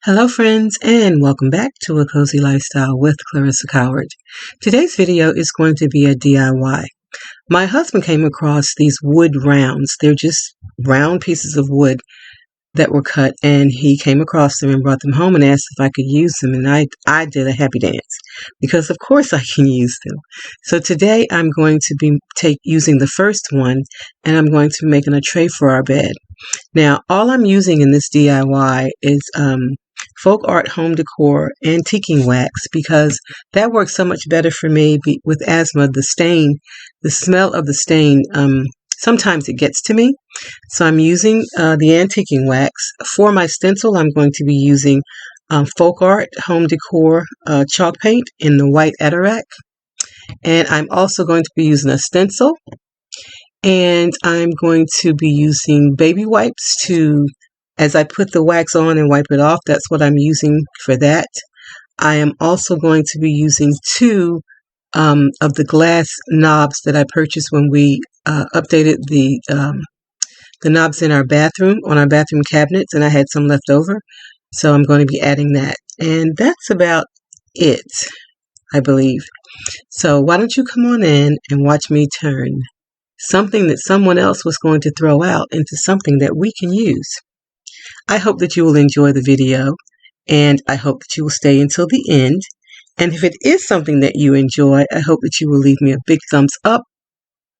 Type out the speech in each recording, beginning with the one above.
Hello friends, and welcome back to A Cozy Lifestyle with Clearissa. Today's video is going to be a DIY. My husband came across these wood rounds. They're just round pieces of wood that were cut, and he came across them and brought them home and asked if I could use them, and I did a happy dance because of course I can use them. So today I'm going to be using the first one, and I'm going to be making a tray for our bed. Now all I'm using in this DIY is folk art home decor antiquing wax, because that works so much better for me with asthma. The smell of the stain, sometimes it gets to me. So I'm using the antiquing wax. For my stencil, I'm going to be using folk art home decor chalk paint in the white Atarac. And I'm also going to be using a stencil. And I'm going to be using baby wipes as I put the wax on and wipe it off. That's what I'm using for that. I am also going to be using two of the glass knobs that I purchased when we updated the knobs in our bathroom, on our bathroom cabinets, and I had some left over. So I'm going to be adding that. And that's about it, I believe. So why don't you come on in and watch me turn something that someone else was going to throw out into something that we can use. I hope that you will enjoy the video, and I hope that you will stay until the end. And if it is something that you enjoy, I hope that you will leave me a big thumbs up,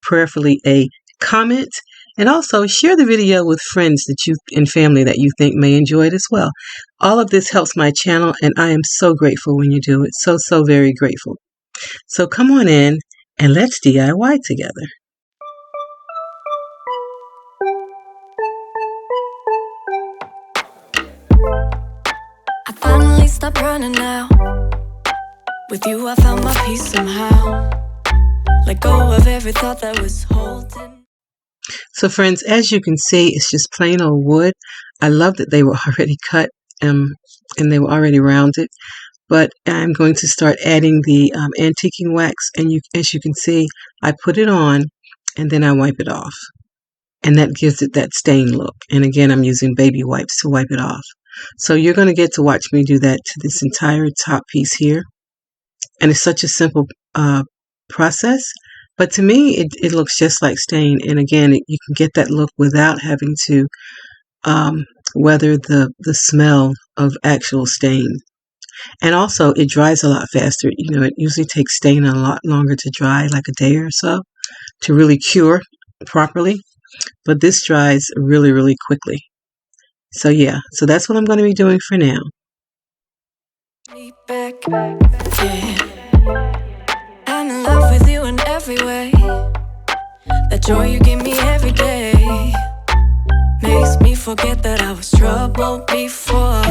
prayerfully a comment, and also share the video with friends and family that you think may enjoy it as well. All of this helps my channel, and I am so grateful when you do it. So very grateful. So come on in and let's DIY together. Stop running now. With you I found my peace somehow. Let go of every thought that was holding. So friends, as you can see, it's just plain old wood. I love that they were already cut and they were already rounded. But I'm going to start adding the antiquing wax, and as you can see, I put it on and then I wipe it off. And that gives it that stain look. And again, I'm using baby wipes to wipe it off. So you're going to get to watch me do that to this entire top piece here. And it's such a simple process. But to me, it looks just like stain. And again, you can get that look without having to weather the smell of actual stain. And also, it dries a lot faster. You know, it usually takes stain a lot longer to dry, like a day or so, to really cure properly. But this dries really, really quickly. So yeah, so that's what I'm going to be doing for now. Back, yeah. I'm in love with you in every way. The joy you give me every day makes me forget that I was troubled before.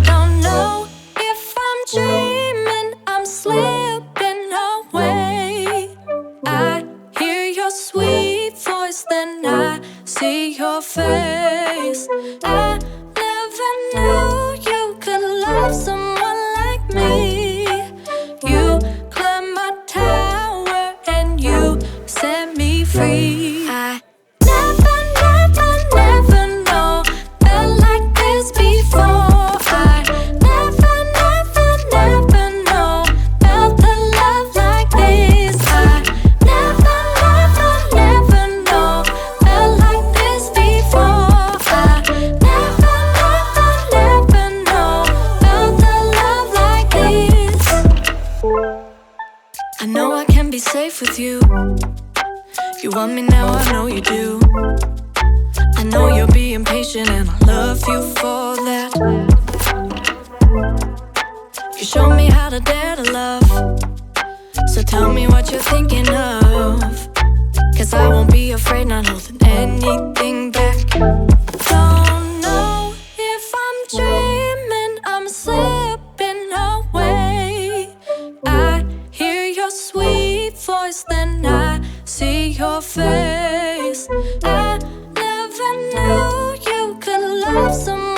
Don't know if I'm dreaming, I'm slipping away. I hear your sweet voice, then I see your face. I never knew you could love someone like me. You climbed my tower and you set me free. I never know felt like this before. I never know felt the love like this. I never know felt like this before. I never know felt the love like this. I know I can be safe with you. You want me now, I know you do. I know you're being patient and I love you for that. You show me how to dare to love. So tell me what you're thinking of, 'cause I won't be afraid, not holding anything back. Don't know if I'm dreaming, I'm slipping away. I hear your sweet voice, then I see your face. I never knew you could love someone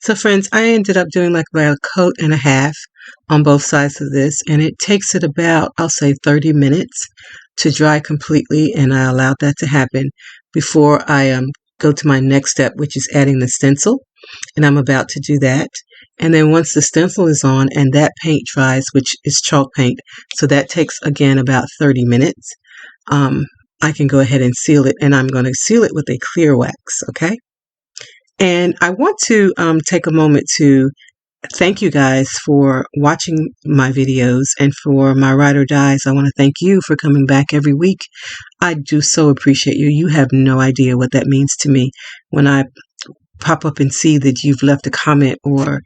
So friends, I ended up doing like about a coat and a half on both sides of this, and it takes it about, I'll say 30 minutes to dry completely, and I allowed that to happen before I go to my next step, which is adding the stencil, and I'm about to do that. And then once the stencil is on and that paint dries, which is chalk paint, so that takes again about 30 minutes, I can go ahead and seal it, and I'm going to seal it with a clear wax, okay? And I want to take a moment to thank you guys for watching my videos, and for my ride or dies, I want to thank you for coming back every week. I do so appreciate you. You have no idea what that means to me when I pop up and see that you've left a comment or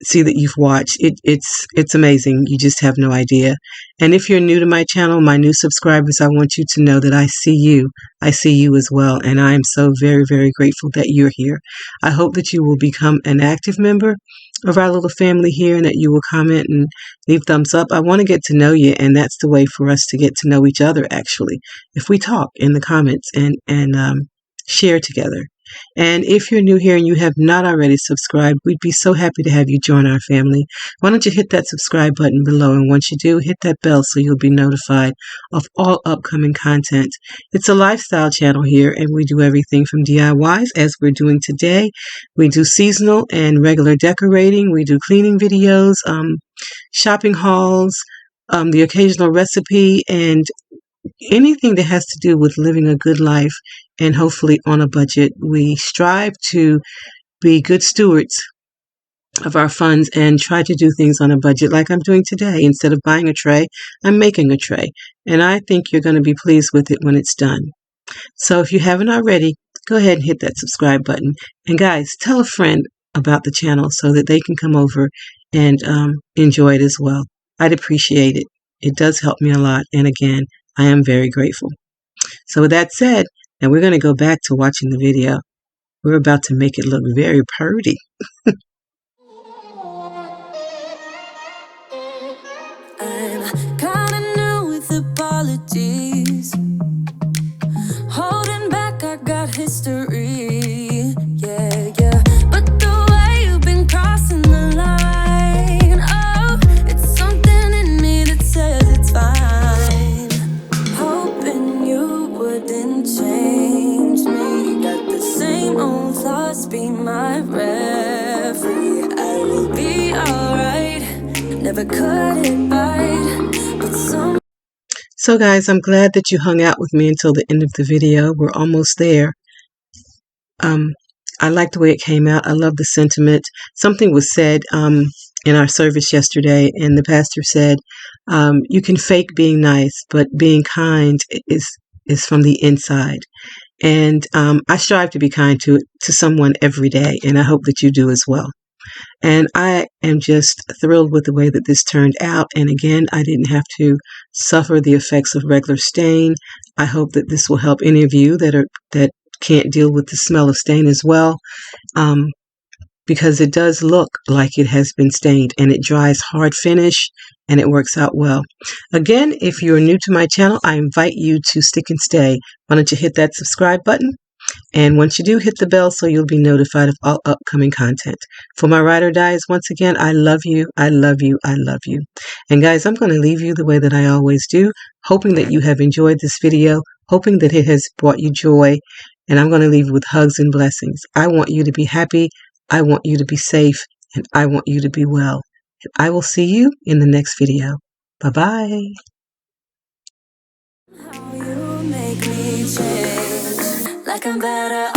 see that you've watched. It's amazing. You just have no idea. And if you're new to my channel, my new subscribers, I want you to know that I see you. I see you as well, and I am so very, very grateful that you're here. I hope that you will become an active member of our little family here, and that you will comment and leave thumbs up. I want to get to know you, and that's the way for us to get to know each other, actually, if we talk in the comments and share together. And if you're new here and you have not already subscribed, we'd be so happy to have you join our family. Why don't you hit that subscribe button below, and once you do, hit that bell so you'll be notified of all upcoming content. It's a lifestyle channel here, and we do everything from DIYs, as we're doing today. We do seasonal and regular decorating. We do cleaning videos, shopping hauls, the occasional recipe, and anything that has to do with living a good life, and hopefully on a budget. We strive to be good stewards of our funds and try to do things on a budget, like I'm doing today. Instead of buying a tray, I'm making a tray, and I think you're going to be pleased with it when it's done. So if you haven't already, go ahead and hit that subscribe button. And guys, tell a friend about the channel so that they can come over and enjoy it as well. I'd appreciate it. It does help me a lot, and again, I am very grateful. So with that said, and we're going to go back to watching the video. We're about to make it look very pretty. I'm kinda new with apologies. Holding back, I got history. Yeah, yeah. But the way you've been crossing the line, oh, it's something in me that says it's fine. Hoping you wouldn't change me. Got the same old thoughts, be my referee. I will be alright. Never cut it right, but some. So guys, I'm glad that you hung out with me until the end of the video. We're almost there. I like the way it came out. I love the sentiment. Something was said in our service yesterday, and the pastor said, you can fake being nice, but being kind is from the inside. And I strive to be kind to someone every day, and I hope that you do as well. And I am just thrilled with the way that this turned out. And again, I didn't have to suffer the effects of regular stain. I hope that this will help any of you that can't deal with the smell of stain as well, because it does look like it has been stained, and it dries hard finish, and it works out well. Again, if you're new to my channel, I invite you to stick and stay. Why don't you hit that subscribe button? And once you do, hit the bell so you'll be notified of all upcoming content. For my ride or dies, once again, I love you, I love you, I love you. And guys, I'm going to leave you the way that I always do, hoping that you have enjoyed this video, hoping that it has brought you joy, and I'm going to leave you with hugs and blessings. I want you to be happy, I want you to be safe, and I want you to be well. And I will see you in the next video. Bye-bye. How you make me change, like I'm better